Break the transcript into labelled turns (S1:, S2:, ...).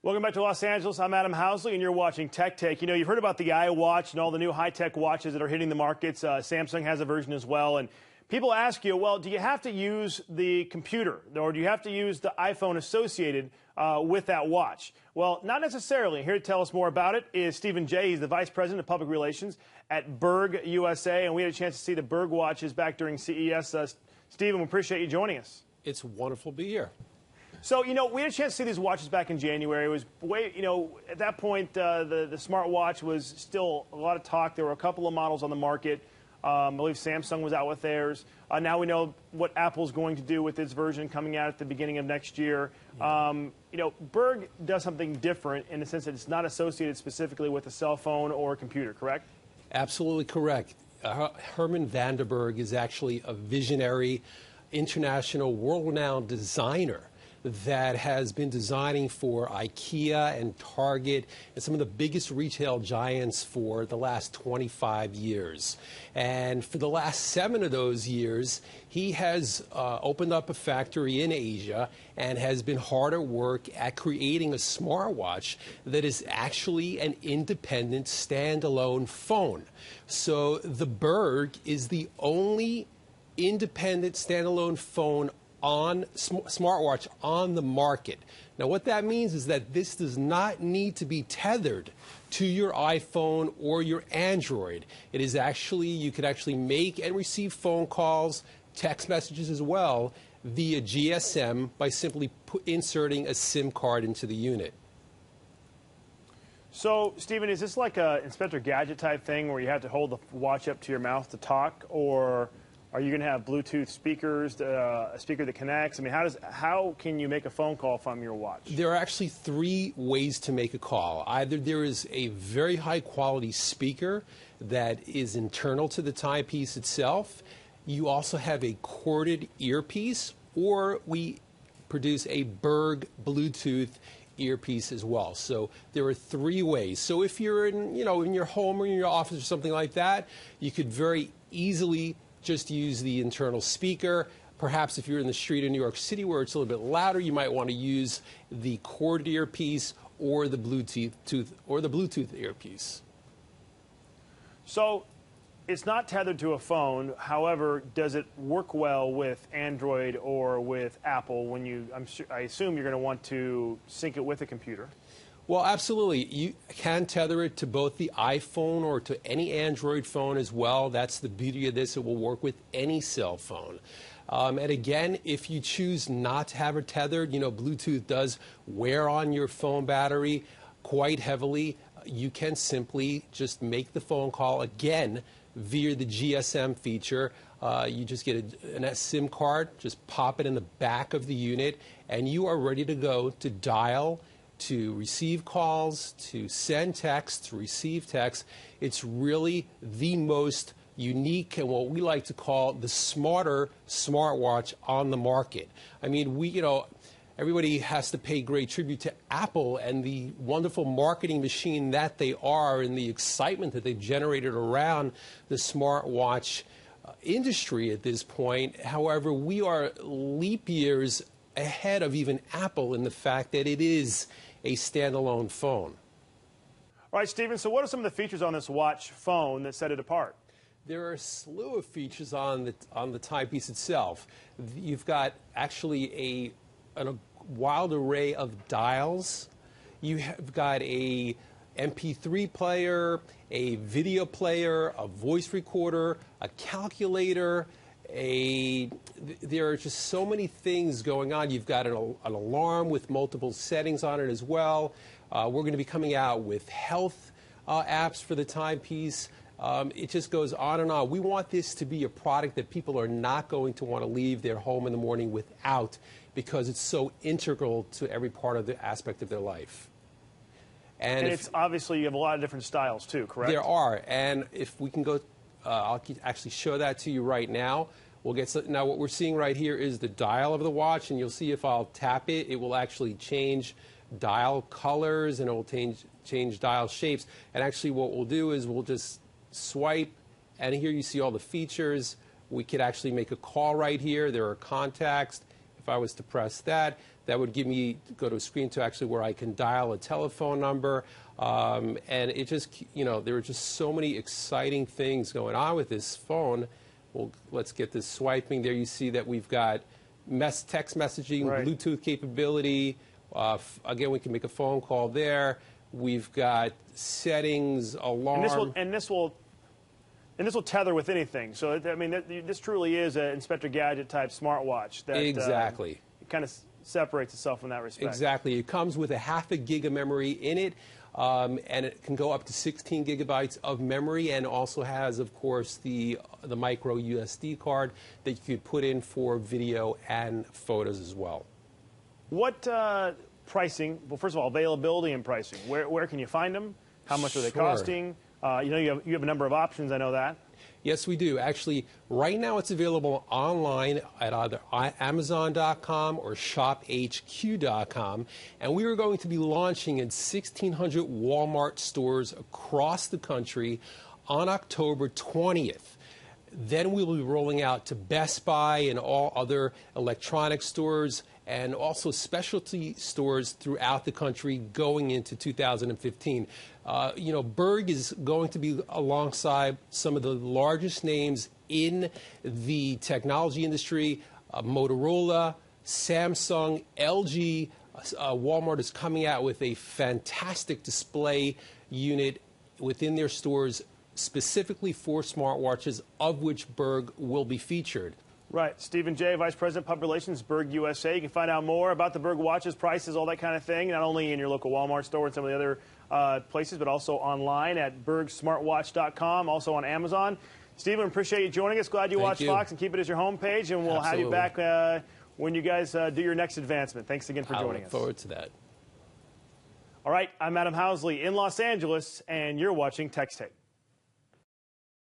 S1: Welcome back to Los Angeles. I'm Adam Housley, and you're watching Tech Take. You know, you've heard about the iWatch and all the new high-tech watches that are hitting the markets. Samsung has a version as well. And people ask you, well, do you have to use the computer, or do you have to use the iPhone associated with that watch? Well, not necessarily. Here to tell us more about it is Stephen Jay. He's the Vice President of Public Relations at BURG USA, and we had a chance to see the BURG watches back during CES. Stephen, we appreciate you joining us.
S2: It's wonderful to be here.
S1: So, you know, we had a chance to see these watches back in January. It was way, you know, at that point, the smartwatch was still a lot of talk. There were a couple of models on the market. I believe Samsung was out with theirs. Now we know what Apple's going to do with its version coming out at the beginning of next year. You know, BURG does something different in the sense that it's not associated specifically with a cell phone or a computer, correct?
S2: Absolutely correct. Herman Vanderburg is actually a visionary, international, world-renowned designer that has been designing for IKEA and Target and some of the biggest retail giants for the last 25 years. And for the last 7 of those years, he has opened up a factory in Asia and has been hard at work at creating a smartwatch that is actually an independent, standalone phone. So the BURG is the only independent, standalone phone on smartwatch on the market. Now what that means is that this does not need to be tethered to your iPhone or your Android. It is actually, you could actually make and receive phone calls, text messages as well, via GSM by simply inserting a SIM card into the unit.
S1: So, Stephen, is this like a Inspector Gadget type thing where you have to hold the watch up to your mouth to talk, or are you going to have Bluetooth speakers, a speaker that connects? I mean, how can you make a phone call from your watch?
S2: There are actually 3 ways to make a call. Either there is a very high-quality speaker that is internal to the timepiece itself. You also have a corded earpiece, or we produce a BURG Bluetooth earpiece as well. So there are 3 ways. So if you're in, you know, in your home or in your office or something like that, you could very easily just use the internal speaker. Perhaps if you're in the street in New York City where it's a little bit louder, you might want to use the corded earpiece or the Bluetooth earpiece.
S1: So it's not tethered to a phone. However, does it work well with Android or with Apple when you, I assume you're going to want to sync it with a computer?
S2: Well, absolutely. You can tether it to both the iPhone or to any Android phone as well. That's the beauty of this. It will work with any cell phone. And again, if you choose not to have it tethered, you know, Bluetooth does wear on your phone battery quite heavily. You can simply just make the phone call again via the GSM feature. You just get a SIM card, just pop it in the back of the unit, and you are ready to go to dial, to receive calls, to send text, to receive text. It's really the most unique and what we like to call the smarter smartwatch on the market. I mean, everybody has to pay great tribute to Apple and the wonderful marketing machine that they are and the excitement that they've generated around the smartwatch industry at this point. However, we are leap years ahead of even Apple in the fact that it is a standalone phone.
S1: All right, Stephen, so what are some of the features on this watch phone that set it apart?
S2: There are a slew of features on the timepiece itself. You've got actually a wild array of dials. You have got a MP3 player, a video player, a voice recorder, a calculator. There are just so many things going on. You've got an alarm with multiple settings on it as well. We're going to be coming out with health apps for the timepiece. It just goes on and on. We want this to be a product that people are not going to want to leave their home in the morning without, because it's so integral to every part of the aspect of their life.
S1: And it's obviously you have a lot of different styles too, correct?
S2: There are, and if we can go, I'll actually show that to you right now. Now what we're seeing right here is the dial of the watch, and you'll see if I'll tap it, it will actually change dial colors and it will change dial shapes. And actually what we'll do is we'll just swipe, and here you see all the features. We could actually make a call right here. There are contacts. If I was to press that, that would go to a screen to actually where I can dial a telephone number. And it just, there are just so many exciting things going on with this phone. Well, let's get this swiping. There you see that we've got text messaging, right, Bluetooth capability. Again, we can make a phone call there. We've got settings, alarm.
S1: And this will tether with anything. So, I mean, this truly is an Inspector Gadget type smartwatch. That,
S2: exactly.
S1: It kind of separates itself in that respect.
S2: Exactly. It comes with a ½ gig of memory in it, and it can go up to 16 gigabytes of memory, and also has, of course, the micro SD card that you could put in for video and photos as well.
S1: What pricing? Well, first of all, availability and pricing. Where can you find them? How much are they costing? You have a number of options. I know that.
S2: Yes, we do. Actually, right now it's available online at either Amazon.com or ShopHQ.com. And we are going to be launching in 1,600 Walmart stores across the country on October 20th. Then we will be rolling out to Best Buy and all other electronic stores, and also specialty stores throughout the country going into 2015. BURG is going to be alongside some of the largest names in the technology industry, Motorola, Samsung, LG. Walmart is coming out with a fantastic display unit within their stores specifically for smartwatches, of which BURG will be featured.
S1: Right. Stephen J., Vice President, Public Relations, BURG USA. You can find out more about the BURG watches, prices, all that kind of thing, not only in your local Walmart store and some of the other places, but also online at burgsmartwatch.com, also on Amazon. Stephen, appreciate you joining us. Glad you watched Fox, and keep it as your homepage, and we'll have you back when you guys do your next advancement. Thanks again for joining us.
S2: I look forward to that.
S1: All right. I'm Adam Housley in Los Angeles, and you're watching Tech Tape.